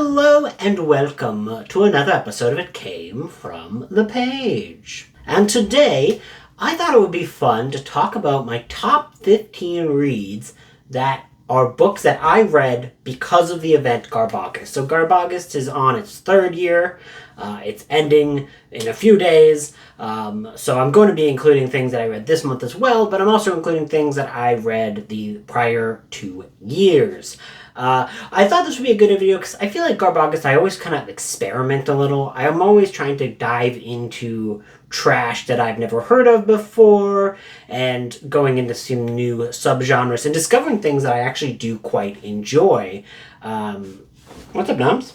Hello and welcome to another episode of It Came From the Page. And today, I thought it would be fun to talk about my top 15 reads that are books that I read because of the event GarBaugus. So GarBaugust is on its third year. It's ending in a few days. So I'm going to be including things that I read this month as well, but I'm also including things that I read the prior 2 years. I thought this would be a good video because I feel like GarbAugust, I always kind of experiment a little. I am always trying to dive into trash that I've never heard of before and going into some new subgenres and discovering things that I actually do quite enjoy. What's up, Noms?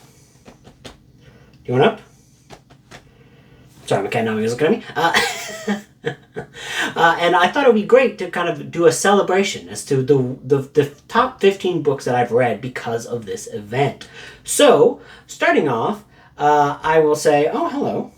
You want up? Sorry, my cat Nami was looking at me. And I thought it would be great to kind of do a celebration as to the top 15 books that I've read because of this event. So, starting off, I will say, oh, hello.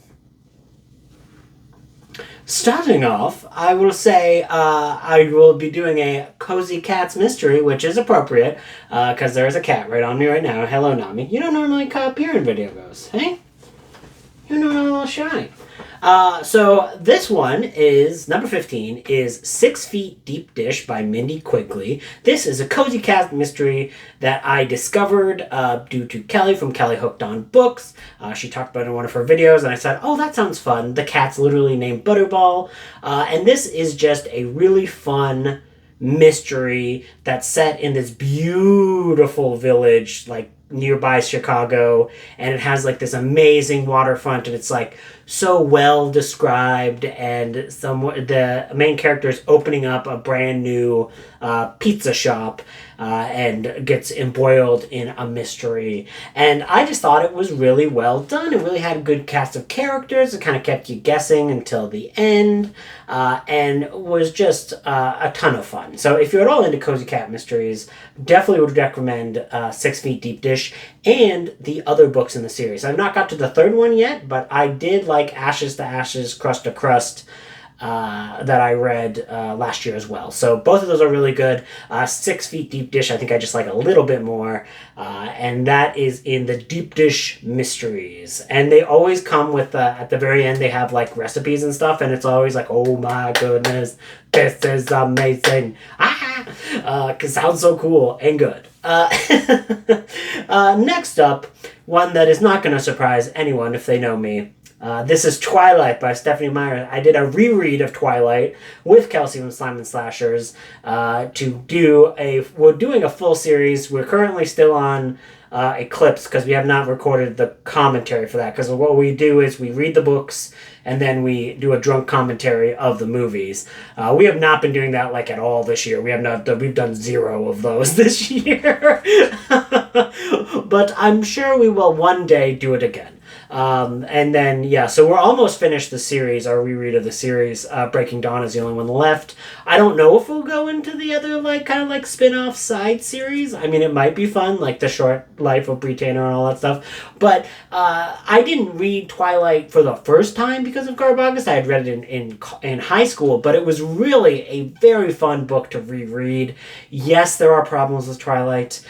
Starting off, I will say I will be doing a Cozy Cats Mystery, which is appropriate, because there is a cat right on me right now. Hello, Nami. You don't normally appear in video goes, hey? You're not a little shy. So this one is, number 15, is 6 Feet Deep Dish by Mindy Quigley. This is a Cozy Cat mystery that I discovered due to Kelly from Kelly Hooked on Books. She talked about it in one of her videos, and I said, oh, that sounds fun. The cat's literally named Butterball. And this is just a really fun mystery that's set in this beautiful village, like, nearby Chicago, and it has like this amazing waterfront, and it's like so well described, and the main character is opening up a brand new pizza shop and gets embroiled in a mystery. And I just thought it was really well done. It really had a good cast of characters. It kind of kept you guessing until the end, and was just a ton of fun. So if you're at all into Cozy Cat mysteries, definitely would recommend 6 Feet Deep Dish and the other books in the series. I've not got to the third one yet, but I did like Ashes to Ashes, Crust to Crust, that I read last year as well. So both of those are really good. 6 Feet Deep Dish, I think I just like a little bit more. And that is in the Deep Dish Mysteries. And they always come with, at the very end, they have like recipes and stuff. And it's always like, oh my goodness, this is amazing. Cause it sounds so cool and good. Next up, one that is not going to surprise anyone if they know me. This is Twilight by Stephanie Meyer. I did a reread of Twilight with Kelsey from Slime and Slashers we're doing a full series. We're currently still on Eclipse because we have not recorded the commentary for that, because what we do is we read the books and then we do a drunk commentary of the movies. We have not been doing that like at all this year. We've done 0 of those this year. But I'm sure we will one day do it again. And then, yeah, so we're almost finished the series, our reread of the series. Breaking Dawn is the only one left. I don't know if we'll go into the other, like, kind of like spin-off side series. I mean, it might be fun, like the short life of Britannia and all that stuff. But, I didn't read Twilight for the first time because of GarbAugust. I had read it in high school, but it was really a very fun book to reread. Yes, there are problems with Twilight.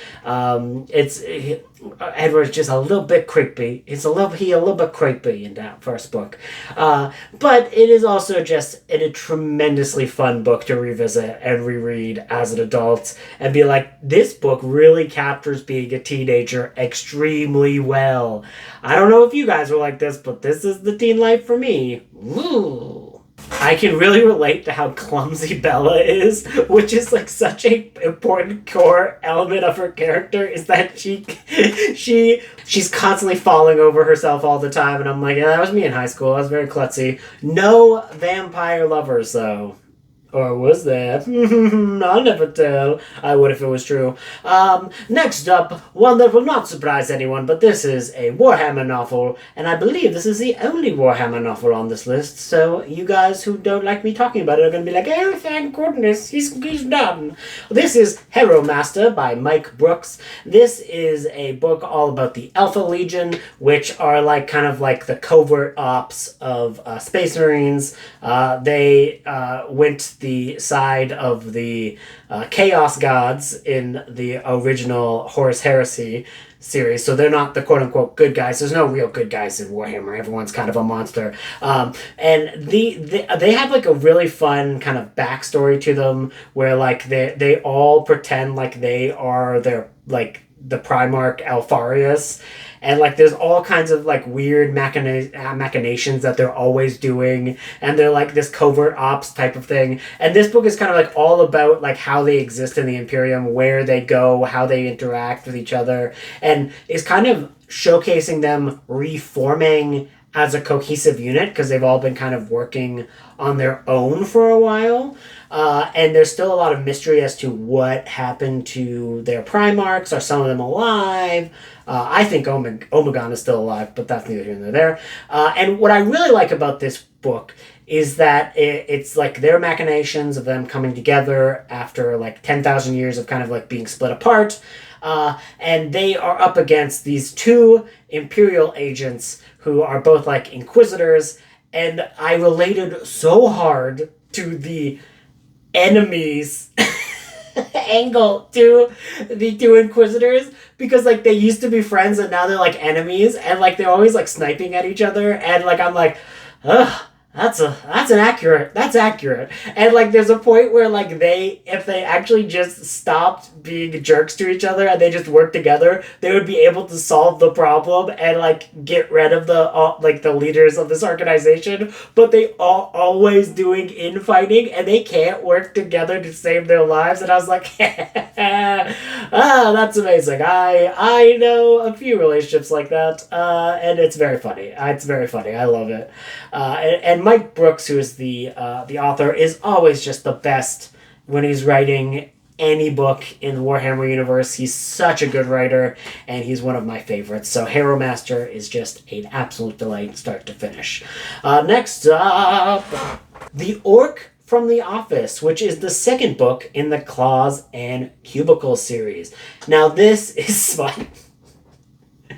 Edward's just a little bit creepy. He's a little bit creepy in that first book. But it is also just a tremendously fun book to revisit and reread as an adult and be like, this book really captures being a teenager extremely well. I don't know if you guys are like this, but this is the teen life for me. Woo! I can really relate to how clumsy Bella is, which is like such a important core element of her character, is that she's constantly falling over herself all the time, and I'm like, yeah, that was me in high school. I was very klutzy. No vampire lovers, though. Or was there? I'll never tell. I would if it was true. Next up, one that will not surprise anyone, but this is a Warhammer novel, and I believe this is the only Warhammer novel on this list, so you guys who don't like me talking about it are going to be like, oh, thank goodness, he's done. This is Hero Master by Mike Brooks. This is a book all about the Alpha Legion, which are like kind of like the covert ops of Space Marines. They went the side of the Chaos Gods in the original Horus Heresy series, so they're not the quote-unquote good guys. There's no real good guys in Warhammer. Everyone's kind of a monster. And they have like a really fun kind of backstory to them where like they all pretend like they are their like the Primarch Alfarius, and like there's all kinds of like weird machinations that they're always doing, and they're like this covert ops type of thing. And this book is kind of like all about like how they exist in the Imperium, where they go, how they interact with each other, and is kind of showcasing them reforming as a cohesive unit, because they've all been kind of working on their own for a while. And there's still a lot of mystery as to what happened to their Primarchs. Are some of them alive? I think Omegon is still alive, but that's neither here nor there. And what I really like about this book is that it's like their machinations of them coming together after like 10,000 years of kind of like being split apart. And they are up against these two Imperial agents who are both like Inquisitors. And I related so hard to the enemies angle to the two Inquisitors, because like they used to be friends and now they're like enemies, and like they're always like sniping at each other, and like I'm like, ugh, that's accurate. And like there's a point where like if they actually just stopped being jerks to each other and they just worked together, they would be able to solve the problem and like get rid of the leaders of this organization. But they are always doing infighting, and they can't work together to save their lives. And I was like, that's amazing. I know a few relationships like that, and it's very funny. I love it. And Mike Brooks, who is the author, is always just the best when he's writing any book in the Warhammer universe. He's such a good writer, and he's one of my favorites. So Hero Master is just an absolute delight start to finish. Next up, The Orc from the Office, which is the second book in the Claws and Cubicles series. Now this is smut.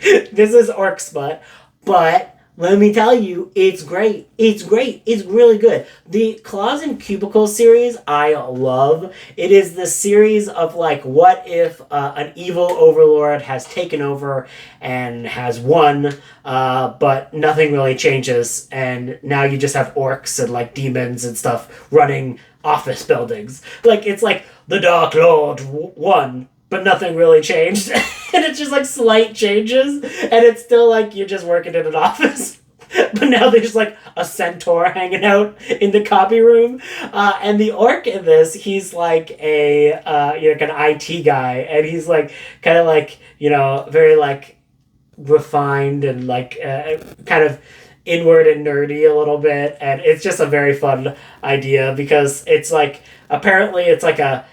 This is Orc smut, but let me tell you, it's great. It's really good. The Claws and Cubicles series, I love. It is the series of, like, what if an evil overlord has taken over and has won, but nothing really changes, and now you just have orcs and, like, demons and stuff running office buildings. Like, it's like, the Dark Lord won, but nothing really changed. And it's just like slight changes, and it's still like you're just working in an office. But now there's like a centaur hanging out in the copy room. And the orc in this, he's like like an IT guy, and he's like kind of like, very like refined and like kind of inward and nerdy a little bit. And it's just a very fun idea, because it's like, apparently it's like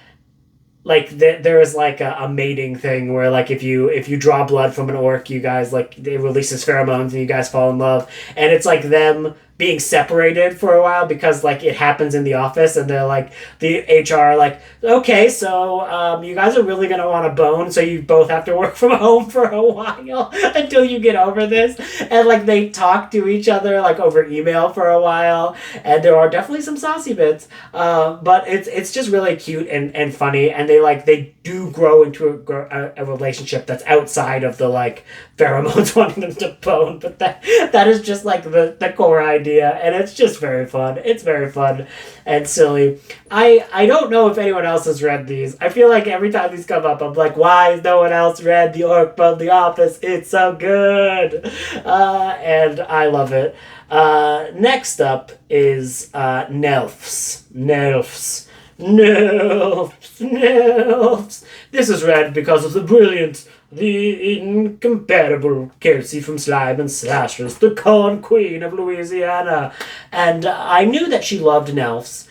there is like a mating thing where like if you draw blood from an orc, you guys like, it releases pheromones and you guys fall in love, and it's like them being separated for a while because like it happens in the office, and they're like, the HR like, okay, so you guys are really gonna want to bone, so you both have to work from home for a while until you get over this. And like they talk to each other like over email for a while, and there are definitely some saucy bits, but it's just really cute and funny, and they do grow into a relationship that's outside of the like pheromones wanting them to bone, but that is just like the core idea. And it's just very fun. It's very fun and silly. I don't know if anyone else has read these. I feel like every time these come up, I'm like, why has no one else read The Orc from the Office? It's so good. And I love it. Next up is Nelfs. This is read because of the brilliant, the incomparable Kelsey from Slime and Slashers, the Corn Queen of Louisiana. And I knew that she loved Nelfs,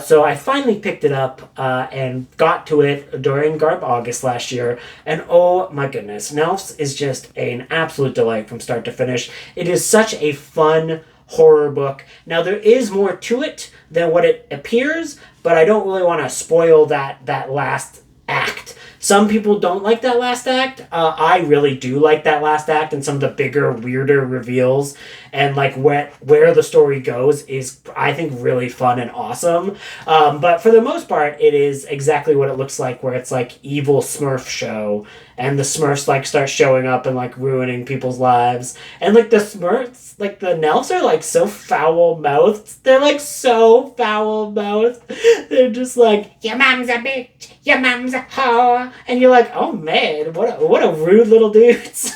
so I finally picked it up and got to it during GarbAugust last year. And oh my goodness, Nelfs is just an absolute delight from start to finish. It is such a fun horror book. Now, there is more to it than what it appears, but I don't really want to spoil that last act. Some people don't like that last act. I really do like that last act and some of the bigger, weirder reveals. And like where the story goes is, I think, really fun and awesome. But for the most part, it is exactly what it looks like, where it's like evil Smurf show. and the Smurfs like start showing up and like ruining people's lives. And like the Smurfs, like the Nelfs are like so foul mouthed. They're like so foul mouthed. They're just like, your mom's a bitch, your mom's a whore, and you're like, oh man, what a rude little dudes.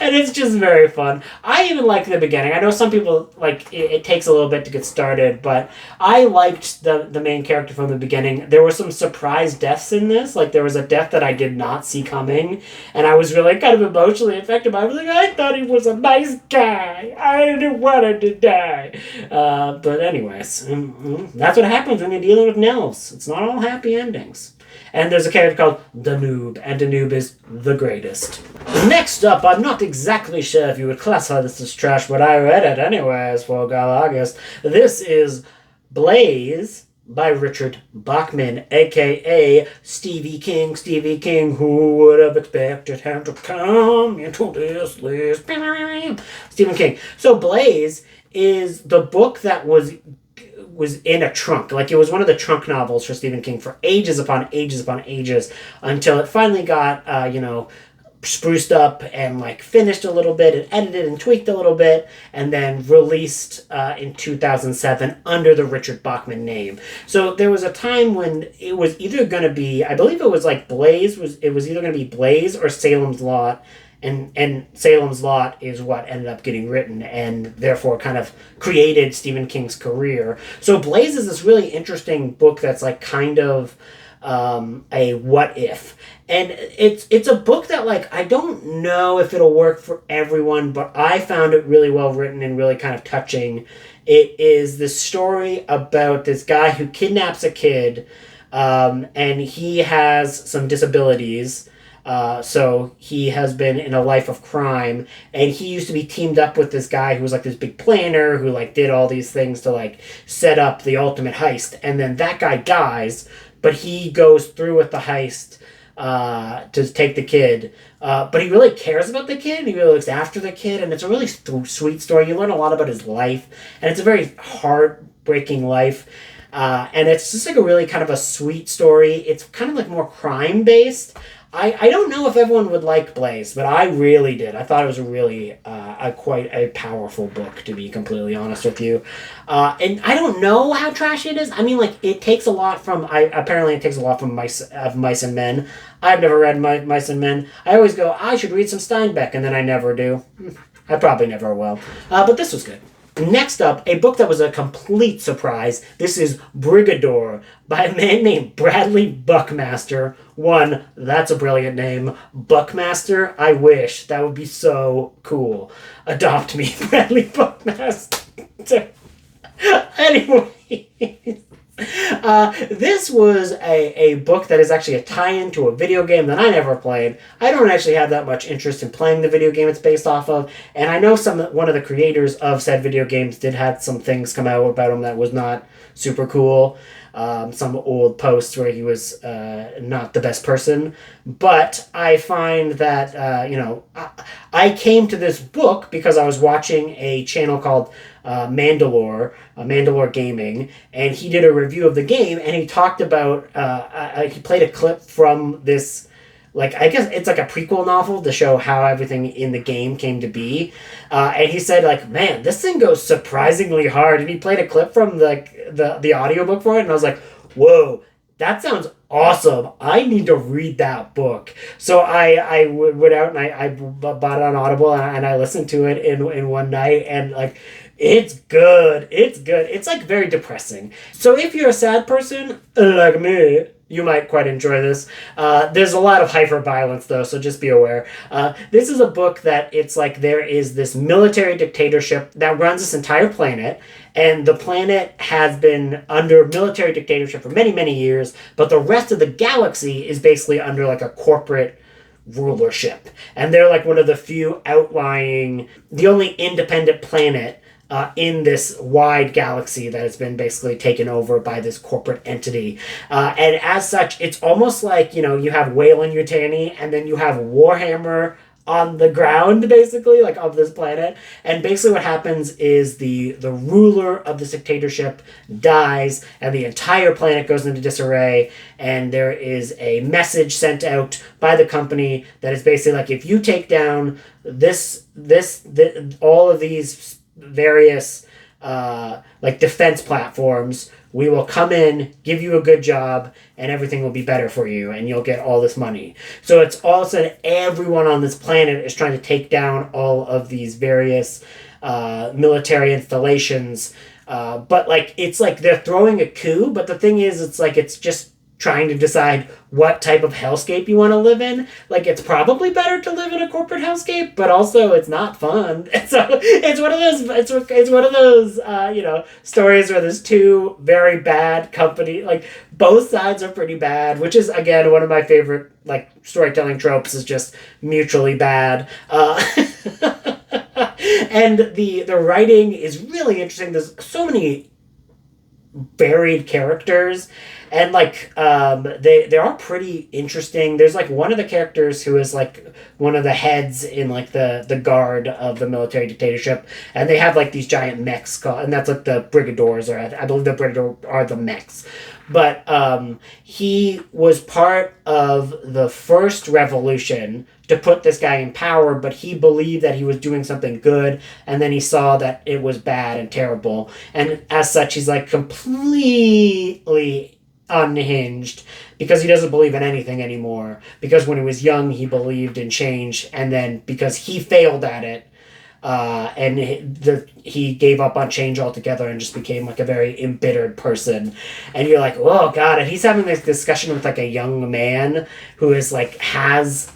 And it's just very fun. I even like the beginning. I know some people, like, it takes a little bit to get started, but I liked the main character from the beginning. There were some surprise deaths in this. Like, there was a death that I did not see coming, and I was really kind of emotionally affected by it. I was like, I thought he was a nice guy. I didn't want him to die. But anyways, that's what happens when you're dealing with Nils. It's not all happy endings. And there's a character called Danube, and Danube is the greatest. Next up, I'm not exactly sure if you would classify this as trash, but I read it anyways for GarbAugust. This is Blaze by Richard Bachman, a.k.a. Stevie King. Stevie King, who would have expected him to come into this list? Stephen King. So Blaze is the book that was in a trunk. Like, it was one of the trunk novels for Stephen King for ages upon ages upon ages, until it finally got, spruced up and, like, finished a little bit and edited and tweaked a little bit, and then released in 2007 under the Richard Bachman name. So there was a time when it was either going to be, I believe it was like it was either going to be Blaze or Salem's Lot. And Salem's Lot is what ended up getting written and therefore kind of created Stephen King's career. So Blaze is this really interesting book that's like kind of a what if. And it's a book that, like, I don't know if it'll work for everyone, but I found it really well written and really kind of touching. It is this story about this guy who kidnaps a kid, and he has some disabilities. So he has been in a life of crime, and he used to be teamed up with this guy who was like this big planner who like did all these things to like set up the ultimate heist. And then that guy dies, but he goes through with the heist to take the kid. But he really cares about the kid, and he really looks after the kid, and it's a really sweet story. You learn a lot about his life, and it's a very heartbreaking life. And it's just like a really kind of a sweet story. It's kind of like more crime based. I don't know if everyone would like Blaze, but I really did. I thought it was a really quite a powerful book, to be completely honest with you. And I don't know how trashy it is. I mean, like, it takes a lot from apparently it takes a lot from Mice and Men. I've never read Mice and Men. I always go, I should read some Steinbeck, and then I never do. I probably never will. But this was good. Next up, a book that was a complete surprise. This is Brigador by a man named Bradley Buckmaster. One, that's a brilliant name. Buckmaster, I wish. That would be so cool. Adopt me, Bradley Buckmaster. Anyway, this was a book that is actually a tie-in to a video game that I never played. I don't actually have that much interest in playing the video game it's based off of, and I know one of the creators of said video games did have some things come out about him that was not super cool. Some old posts where he was not the best person. But I find that, I came to this book because I was watching a channel called Mandalore Gaming, and he did a review of the game, and he talked about, he played a clip from this, like, I guess it's like a prequel novel to show how everything in the game came to be. And he said, like, man, this thing goes surprisingly hard. And he played a clip from the audiobook for it, and I was like, whoa, that sounds awesome. I need to read that book. So I went out and I bought it on Audible, and I listened to it in one night, and, like, it's good. It's good. It's, like, very depressing. So if you're a sad person, like me, you might quite enjoy this. There's a lot of hyper-violence, though, so just be aware. This is a book that it's like there is this military dictatorship that runs this entire planet, and the planet has been under military dictatorship for many, many years, but the rest of the galaxy is basically under, like, a corporate rulership. And they're, like, one of the few the only independent planet in this wide galaxy that has been basically taken over by this corporate entity. And as such, it's almost like, you have Wayland Yutani, and then you have Warhammer on the ground, basically, like of this planet. And basically what happens is the ruler of this dictatorship dies, and the entire planet goes into disarray, and there is a message sent out by the company that is basically like, if you take down this all of these various like defense platforms, we will come in, give you a good job, and everything will be better for you, and you'll get all this money. So it's all of a sudden everyone on this planet is trying to take down all of these various military installations. But like it's like they're throwing a coup, but the thing is, it's like it's just trying to decide what type of hellscape you want to live in. Like, it's probably better to live in a corporate hellscape, but also it's not fun. So it's one of those stories where there's two very bad company, like both sides are pretty bad, which is again one of my favorite like storytelling tropes, is just mutually bad. And the writing is really interesting. There's so many varied characters, and like they are pretty interesting. There's like one of the characters who is like one of the heads in like the guard of the military dictatorship, and they have like these giant mechs called, and that's like the Brigadors, or I believe the Brigador are the mechs. But he was part of the first revolution to put this guy in power, but he believed that he was doing something good, and then he saw that it was bad and terrible, and as such he's like completely unhinged because he doesn't believe in anything anymore, because when he was young he believed in change, and then because he failed at it, he gave up on change altogether and just became like a very embittered person. And you're like, oh god, and he's having this discussion with like a young man who is like has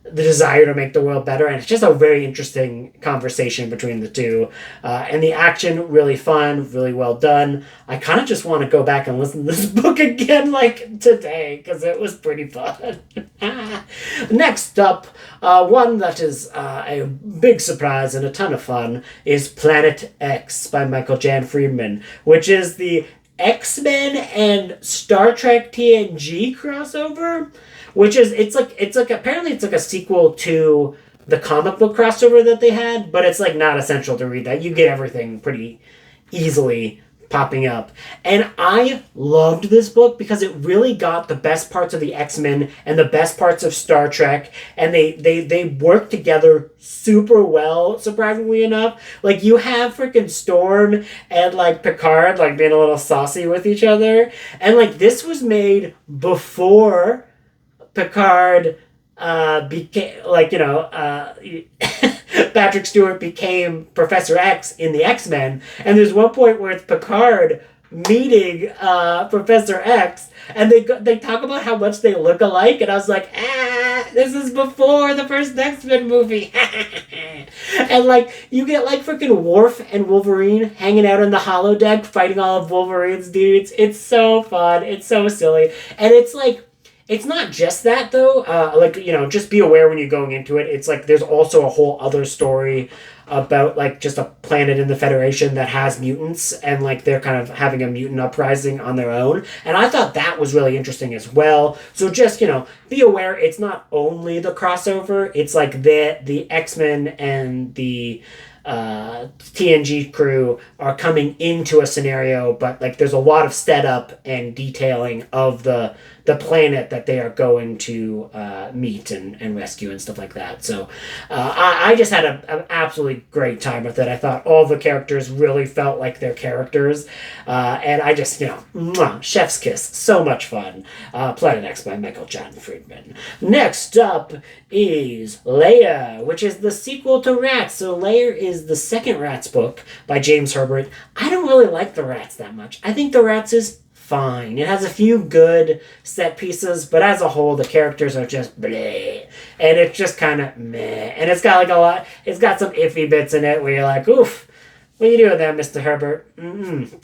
the desire to make the world better, and it's just a very interesting conversation between the two. And the action, really fun, really well done. I kind of just want to go back and listen to this book again, like today, because it was pretty fun. Next up, one that is a big surprise and a ton of fun is Planet X by Michael Jan Friedman, which is the X-Men and Star Trek TNG crossover. Which is, it's like apparently it's like a sequel to the comic book crossover that they had, but it's like not essential to read that. You get everything pretty easily popping up. And I loved this book because it really got the best parts of the X-Men and the best parts of Star Trek, and they work together super well, surprisingly enough. Like, you have freaking Storm and like Picard like being a little saucy with each other, and like this was made before Picard became Patrick Stewart became Professor X in the X-Men, and there's one point where it's Picard meeting Professor X, and they talk about how much they look alike, and I was like, this is before the first X-Men movie. And like you get like freaking Worf and Wolverine hanging out in the holodeck fighting all of Wolverine's dudes. It's so fun, it's so silly, and it's like, it's not just that, though. Just be aware when you're going into it. It's like there's also a whole other story about, like, just a planet in the Federation that has mutants, and, like, they're kind of having a mutant uprising on their own. And I thought that was really interesting as well. So just, be aware it's not only the crossover. It's, like, the X-Men and the TNG crew are coming into a scenario, but, like, there's a lot of setup and detailing of the planet that they are going to meet and rescue and stuff like that. So I just had an absolutely great time with it. I thought all the characters really felt like their characters. And I just, chef's kiss. So much fun. Planet X by Michael Jan Friedman. Next up is Leia, which is the sequel to Rats. So Leia is the second Rats book by James Herbert. I don't really like the Rats that much. I think the Rats is fine. It has a few good set pieces, but as a whole, the characters are just bleh. And it's just kind of meh. And it's got like it's got some iffy bits in it where you're like, oof, what are you doing there, Mr. Herbert?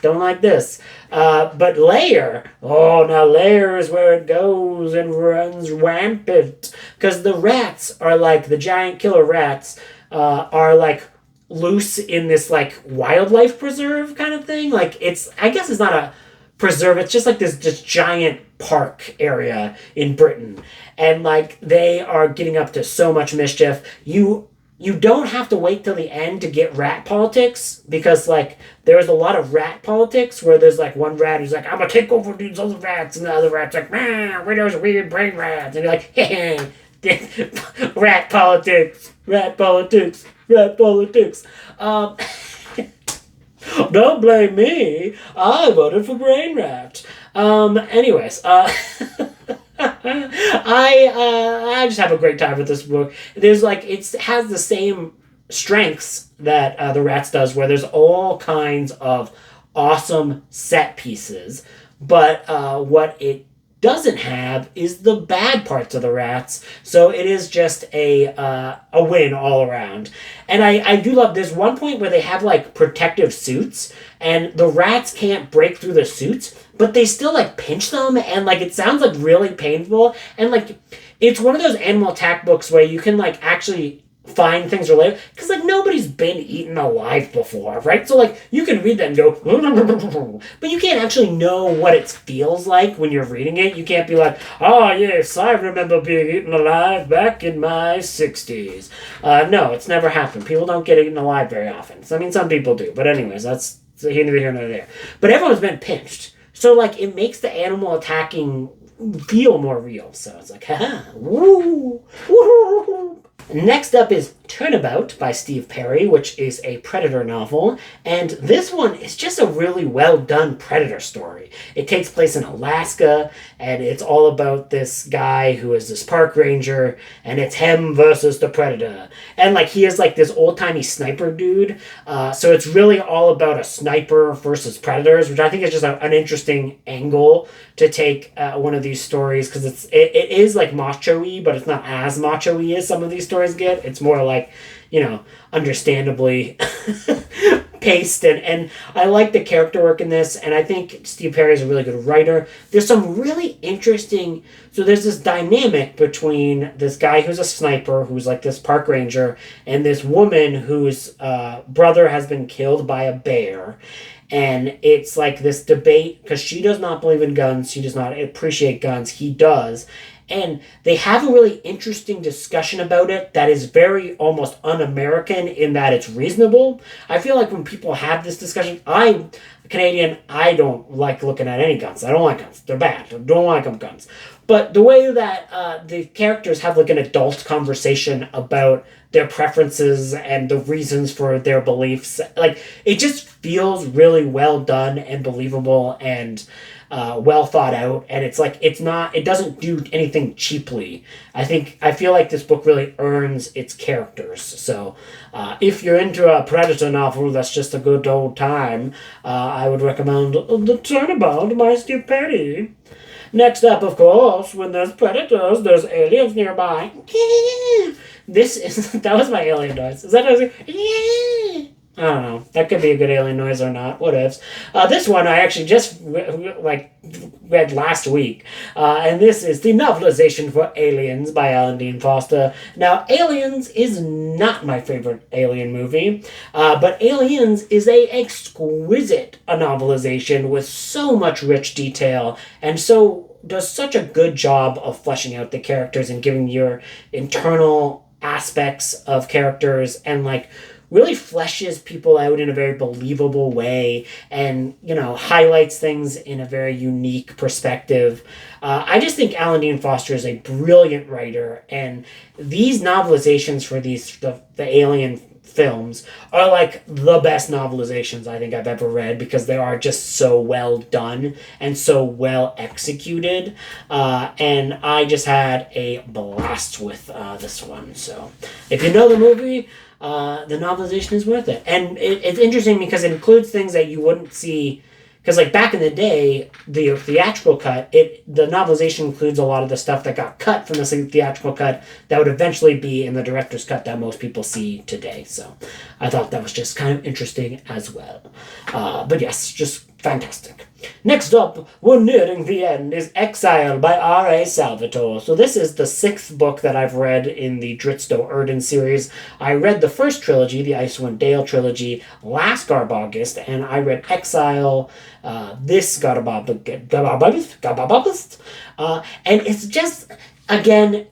Don't like this. But Leia, now Leia is where it goes and runs rampant. Because the rats are like, the giant killer rats are like loose in this like wildlife preserve kind of thing. Like, I guess it's not a preserve. It's just like this just giant park area in Britain, and like they are getting up to so much mischief. You don't have to wait till the end to get rat politics, because like there's a lot of rat politics where there's like one rat who's like, I'm gonna take over these other rats, and the other rat's like, man, we're those weird brain rats, and you're like, hey, rat politics, rat politics, rat politics. Don't blame me. I voted for brain rat. Anyways, I just have a great time with this book. There's like, it has the same strengths that The Rats does, where there's all kinds of awesome set pieces, but what it doesn't have is the bad parts of The Rats, so it is just a win all around. And I do love, there's one point where they have like protective suits, and the rats can't break through the suits, but they still like pinch them, and like it sounds like really painful, and like it's one of those animal attack books where you can like actually find things related, because like nobody's been eaten alive before, right? So like you can read that and go but you can't actually know what it feels like when you're reading it. You can't be like, oh yes, I remember being eaten alive back in my 60s. No, it's never happened. People don't get eaten alive very often. So, I mean, some people do, but anyways, that's neither here nor there. But everyone's been pinched, so like it makes the animal attacking feel more real. So it's like, haha, woo, woo. Next up is Turnabout by Steve Perry, which is a Predator novel, and this one is just a really well done Predator story. It takes place in Alaska, and it's all about this guy who is this park ranger, and it's him versus the Predator. And like he is like this old-timey sniper dude, so it's really all about a sniper versus predators, which I think is just an interesting angle to take one of these stories, because it is like macho-y, but it's not as macho-y as some of these stories get. It's more like, you know, understandably paced, and I like the character work in this, and I think Steve Perry is a really good writer. There's some really interesting, so there's this dynamic between this guy who's a sniper, who's like this park ranger, and this woman whose brother has been killed by a bear. And it's like this debate, because she does not believe in guns, she does not appreciate guns, he does. And they have a really interesting discussion about it that is very almost un-American in that it's reasonable. I feel like when people have this discussion, I'm a Canadian, I don't like looking at any guns. I don't like guns. They're bad. I don't like them guns. But the way that the characters have like an adult conversation about their preferences and the reasons for their beliefs, like it just feels really well done and believable and well thought out, and it's like it doesn't do anything cheaply. I feel like this book really earns its characters. So if you're into a Predator novel that's just a good old time, I would recommend The Turnabout by Steve Perry. Next up, of course, when there's predators, there's aliens nearby. That was my alien noise. Is that what I was like? I don't know. That could be a good alien noise or not. What ifs. This one I actually just read last week. And this is the novelization for Aliens by Alan Dean Foster. Now, Aliens is not my favorite alien movie. But Aliens is a exquisite novelization with so much rich detail, and so does such a good job of fleshing out the characters and giving your internal aspects of characters, and like really fleshes people out in a very believable way, and, you know, highlights things in a very unique perspective. I just think Alan Dean Foster is a brilliant writer, and these novelizations for the Alien films are like the best novelizations I think I've ever read, because they are just so well done and so well executed, and I just had a blast with this one. So if you know the movie, the novelization is worth it. And it's interesting because it includes things that you wouldn't see, because like back in the day, the theatrical cut, the novelization includes a lot of the stuff that got cut from the theatrical cut that would eventually be in the director's cut that most people see today. So I thought that was just kind of interesting as well. But yes, just fantastic. Next up, we're nearing the end, is Exile by R.A. Salvatore. So this is the 6th book that I've read in the Dritsto Erden series. I read the first trilogy, the Icewind Dale trilogy, last GARBAugust, and I read Exile, this GarbAugust. And it's just, again,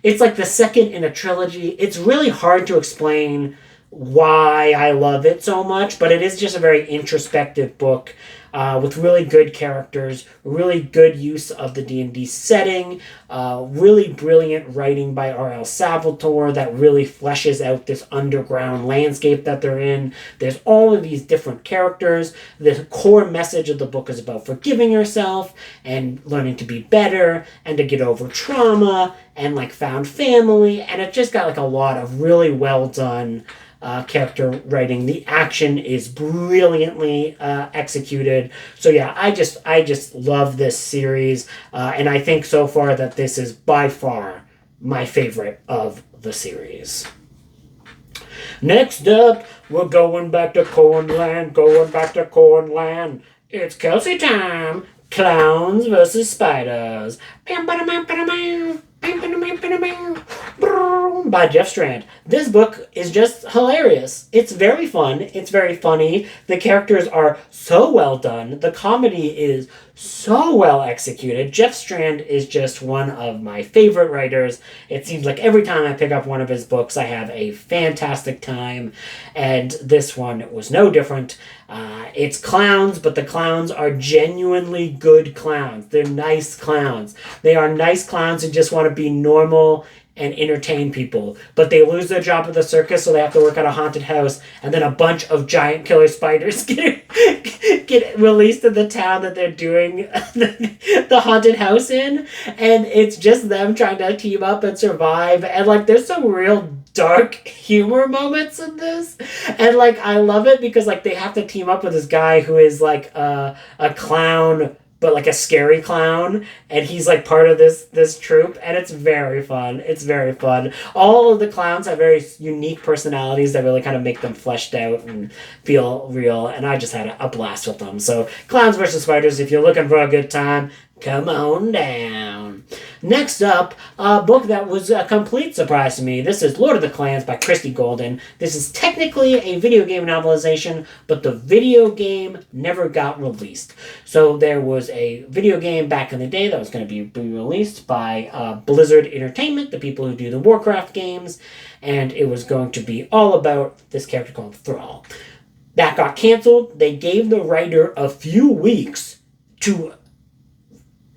it's like the second in a trilogy. It's really hard to explain why I love it so much, but it is just a very introspective book. With really good characters, really good use of the D&D setting, really brilliant writing by R.L. Salvatore that really fleshes out this underground landscape that they're in. There's all of these different characters. The core message of the book is about forgiving yourself and learning to be better and to get over trauma and like found family, and it just got like a lot of really well done character writing. The action is brilliantly executed. So yeah, I just love this series, and I think so far that this is by far my favorite of the series. Next up, we're going back to Cornland. It's Kelsey time. Clowns versus spiders. By Jeff Strand. This book is just hilarious. It's very fun. It's very funny. The characters are so well done. The comedy is so well executed. Jeff Strand is just one of my favorite writers. It seems like every time I pick up one of his books, I have a fantastic time. And this one was no different. It's clowns, but the clowns are genuinely good clowns. They're nice clowns. They are nice clowns who just want to be normal and entertain people. But they lose their job at the circus, so they have to work at a haunted house, and then a bunch of giant killer spiders get released in the town that they're doing the haunted house in, and it's just them trying to team up and survive, and like there's some real dark humor moments in this, and like I love it because like they have to team up with this guy who is like a clown, but like a scary clown, and he's like part of this troupe, and it's very fun. It's very fun. All of the clowns have very unique personalities that really kind of make them fleshed out and feel real, and I just had a blast with them. So Clowns vs. Spiders, if you're looking for a good time, come on down. Next up, a book that was a complete surprise to me. This is Lord of the Clans by Christy Golden. This is technically a video game novelization, but the video game never got released. So there was a video game back in the day that was going to be released by Blizzard Entertainment, the people who do the Warcraft games, and it was going to be all about this character called Thrall. That got canceled. They gave the writer a few weeks to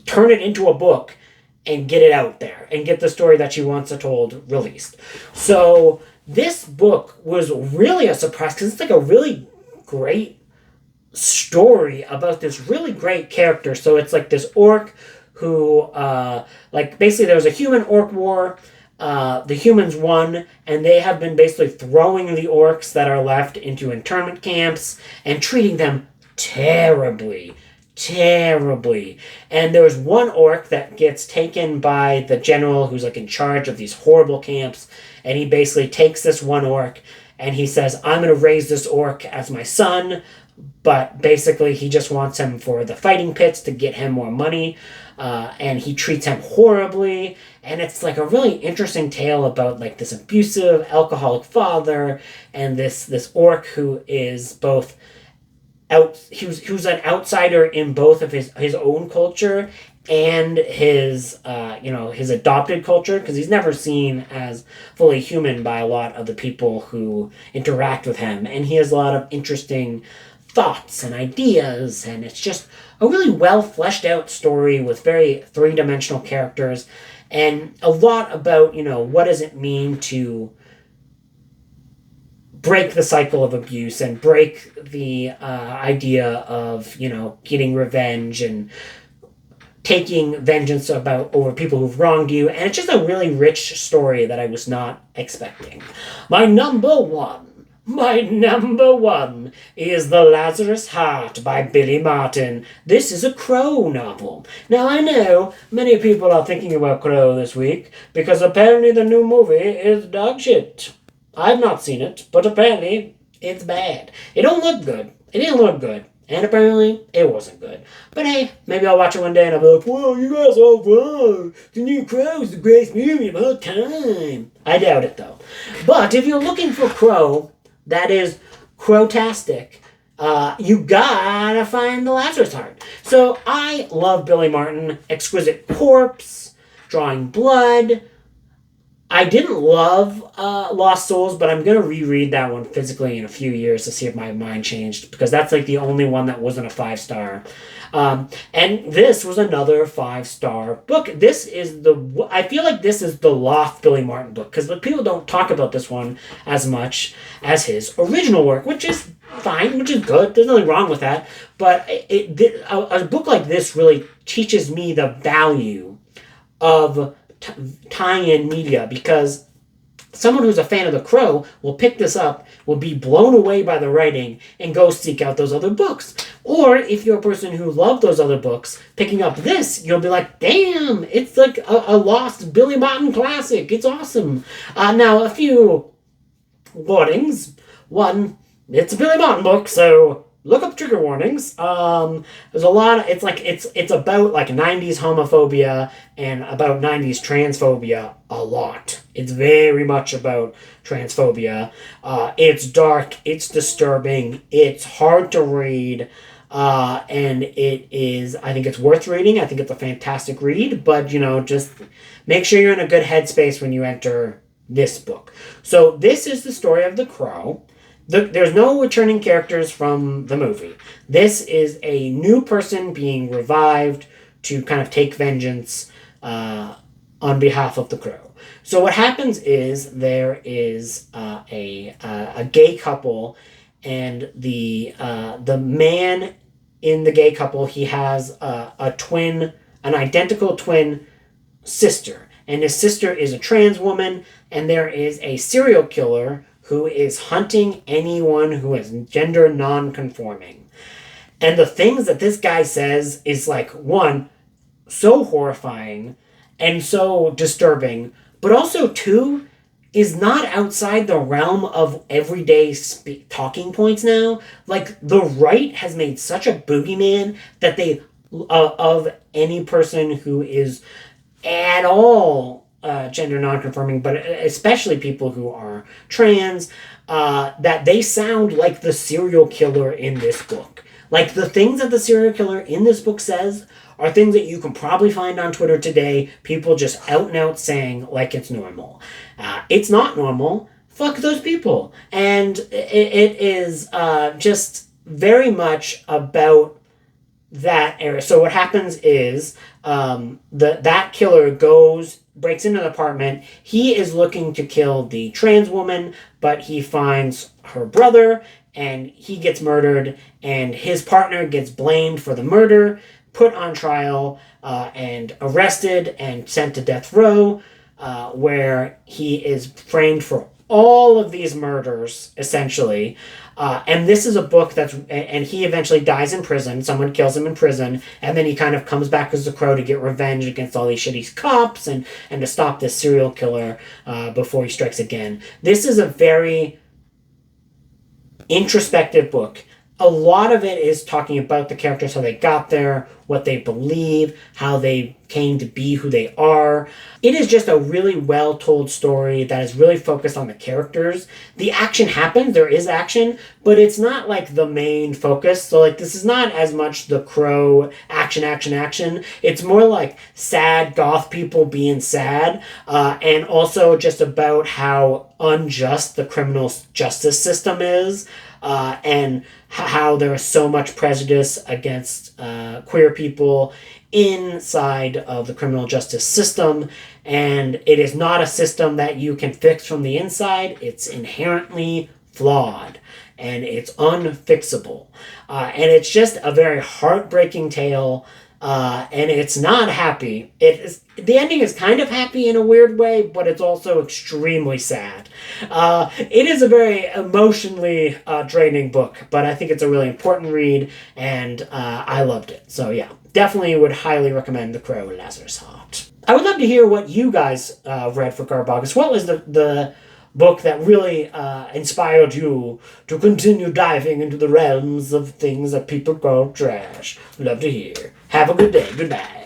turn it into a book and get it out there and get the story that she wants to told released. So this book was really a surprise because it's like a really great story about this really great character. So it's like this orc who, like basically there was a human-orc war. The humans won, and they have been basically throwing the orcs that are left into internment camps and treating them terribly. And there was one orc that gets taken by the general who's like in charge of these horrible camps, and he basically takes this one orc and he says, I'm going to raise this orc as my son, but basically he just wants him for the fighting pits to get him more money, and he treats him horribly. And it's like a really interesting tale about like this abusive alcoholic father and this orc who is both who's an outsider in both of his own culture and his his adopted culture, because he's never seen as fully human by a lot of the people who interact with him, and he has a lot of interesting thoughts and ideas, and it's just a really well fleshed out story with very three-dimensional characters and a lot about what does it mean to break the cycle of abuse and break the idea of, getting revenge and taking vengeance over people who've wronged you. And it's just a really rich story that I was not expecting. My number one is The Lazarus Heart by Billy Martin. This is a Crow novel. Now, I know many people are thinking about Crow this week because apparently the new movie is dog shit. I've not seen it, but apparently it's bad. It don't look good. It didn't look good. And apparently, it wasn't good. But hey, maybe I'll watch it one day and I'll be like, whoa, you guys all wrong. The new Crow is the greatest movie of all time. I doubt it, though. But if you're looking for Crow that is Crowtastic, you gotta find the Lazarus Heart. So I love Billy Martin. Exquisite Corpse, Drawing Blood. I didn't love Lost Souls, but I'm going to reread that one physically in a few years to see if my mind changed, because that's like the only one that wasn't a 5-star. And this was another 5-star book. I feel like this is the lost Billy Martin book, because people don't talk about this one as much as his original work, which is fine, which is good. There's nothing wrong with that. But a book like this really teaches me the value of tie-in media, because someone who's a fan of The Crow will pick this up, will be blown away by the writing, and go seek out those other books. Or if you're a person who loved those other books, picking up this, you'll be like, damn, it's like a lost Billy Martin classic. It's awesome. Now, a few warnings. One, it's a Billy Martin book, so look up trigger warnings. There's a lot of, it's about like 90s homophobia and about 90s transphobia a lot. It's very much about transphobia. It's dark, it's disturbing, it's hard to read, and I think it's worth reading. I think it's a fantastic read, but just make sure you're in a good headspace when you enter this book. So this is the story of The Crow. There's no returning characters from the movie. This is a new person being revived to kind of take vengeance on behalf of the Crow. So what happens is there is a gay couple, and the man in the gay couple, he has an identical twin sister, and his sister is a trans woman, and there is a serial killer who is hunting anyone who is gender non-conforming. And the things that this guy says is like, one, so horrifying and so disturbing, but also, two, is not outside the realm of everyday talking points now. Like, the right has made such a boogeyman that of any person who is at all gender non-conforming, but especially people who are trans, that they sound like the serial killer in this book. Like, the things that the serial killer in this book says are things that you can probably find on Twitter today, people just out and out saying like it's normal. It's not normal. Fuck those people. And it is just very much about that era. So what happens is that killer breaks into the apartment. He is looking to kill the trans woman, but he finds her brother, and he gets murdered, and his partner gets blamed for the murder, put on trial, and arrested and sent to death row, where he is framed for all of these murders, essentially. And this is a book and he eventually dies in prison. Someone kills him in prison, and then he kind of comes back as the Crow to get revenge against all these shitty cops and to stop this serial killer before he strikes again. This is a very introspective book. A lot of it is talking about the characters, how they got there, what they believe, how they came to be who they are. It is just a really well-told story that is really focused on the characters. The action happens, there is action, but it's not like the main focus. So like, this is not as much the Crow action. It's more like sad goth people being sad, and also just about how unjust the criminal justice system is, and how there is so much prejudice against queer people inside of the criminal justice system, and it is not a system that you can fix from the inside. It's inherently flawed, and it's unfixable, and it's just a very heartbreaking tale, and it's not happy. The ending is kind of happy in a weird way, but it's also extremely sad. It is a very emotionally draining book, but I think it's a really important read, and I loved it. So yeah, definitely would highly recommend The Crow, Lazarus Heart. I would love to hear what you guys read for GarbAugust. What was the book that really inspired you to continue diving into the realms of things that people call trash. Love to hear. Have a good day. Goodbye.